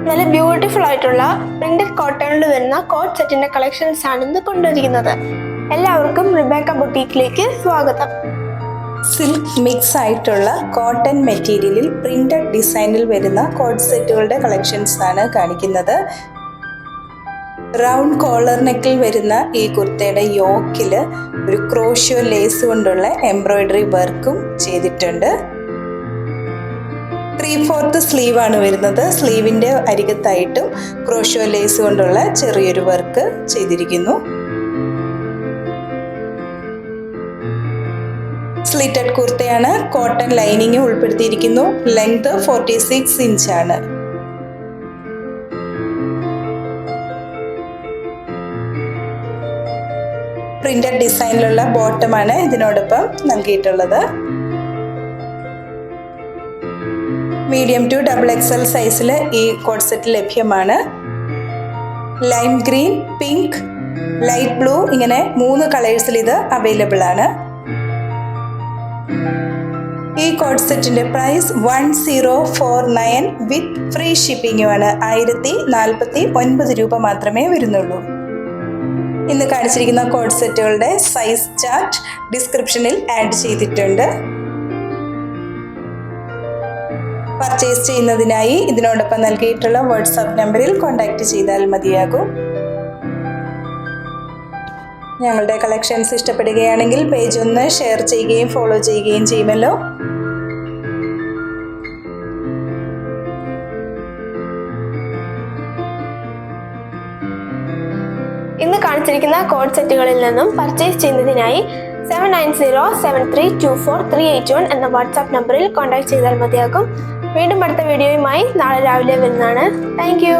നല്ല ബ്യൂട്ടിഫുൾ ആയിട്ടുള്ള പ്രിന്റഡ് കോട്ടണിൽ വരുന്ന കോട്ട് സെറ്റിന്റെ കളക്ഷൻസ് ആണ് ഇന്ന് കൊണ്ടുവരിക്കുന്നത്. എല്ലാവർക്കും റിബേക്ക ബുട്ടീക്കിലേക്ക് സ്വാഗതം. സിൽക്ക് മിക്സ് ആയിട്ടുള്ള കോട്ടൺ മെറ്റീരിയലിൽ പ്രിന്റഡ് ഡിസൈനിൽ വരുന്ന കോട്ട് സെറ്റുകളുടെ കളക്ഷൻസ് ആണ് കാണിക്കുന്നത്. റൗണ്ട് കോളർ നെക്കിൽ വരുന്ന ഈ കുർത്തയുടെ യോക്കിൽ ഒരു ക്രോഷ്യോ ലേസ് കൊണ്ടുള്ള എംബ്രോയിഡറി വർക്കും ചെയ്തിട്ടുണ്ട്. 3/4 സ്ലീവ് ആണ് വരുന്നത്. സ്ലീവിൻ്റെ അരികത്തായിട്ടും ക്രോഷ്യോ ലേസ് കൊണ്ടുള്ള ചെറിയൊരു വർക്ക് ചെയ്തിരിക്കുന്നു. സ്ലിറ്റഡ് കുർത്തയാണ്. കോട്ടൺ ലൈനിങ് ഉൾപ്പെടുത്തിയിരിക്കുന്നു. ലെങ്ത് 46 ഇഞ്ചാണ്. പ്രിന്റഡ് ഡിസൈനിലുള്ള ബോട്ടമാണ് ഇതിനോടൊപ്പം നൽകിയിട്ടുള്ളത്. മീഡിയം ടു XXL സൈസിൽ ഈ കോട്ട് സെറ്റ് ലഭ്യമാണ്. Lime green, pink, light blue ഇങ്ങനെ 3 കളേഴ്സിൽ ഇത് അവൈലബിൾ ആണ്. ഈ കോട്ട് സെറ്റിന്റെ പ്രൈസ് 1049 വിത്ത് ഫ്രീ ഷിപ്പിംഗുമാണ്. 1049 രൂപ മാത്രമേ വരുന്നുള്ളൂ. ഇന്ന് കാണിച്ചിരിക്കുന്ന കോട്ട് സെറ്റുകളുടെ സൈസ് ചാർട്ട് ഡിസ്ക്രിപ്ഷനിൽ ആഡ് ചെയ്തിട്ടുണ്ട്. പർച്ചേസ് ചെയ്യുന്നതിനായി ഇതിനോടൊപ്പം നൽകിയിട്ടുള്ള വാട്സാപ്പ് നമ്പറിൽ കോൺടാക്റ്റ് ചെയ്താൽ മതിയാകും. ഞങ്ങളുടെ കളക്ഷൻസ് ഇഷ്ടപ്പെടുകയാണെങ്കിൽ പേജ് ഒന്ന് ഷെയർ ചെയ്യുകയും ഫോളോ ചെയ്യുകയും ചെയ്യുമല്ലോ. ഇന്ന് കാണിച്ചിരിക്കുന്ന കോട്ട് സെറ്റുകളിൽ നിന്നും പർച്ചേസ് ചെയ്യുന്നതിനായി 7907324381 എന്ന വാട്സാപ്പ് നമ്പറിൽ കോൺടാക്ട് ചെയ്താൽ മതിയാകും. വീണ്ടും അടുത്ത വീഡിയോയുമായി നാളെ രാവിലെ വരുന്നതാണ്. Thank you.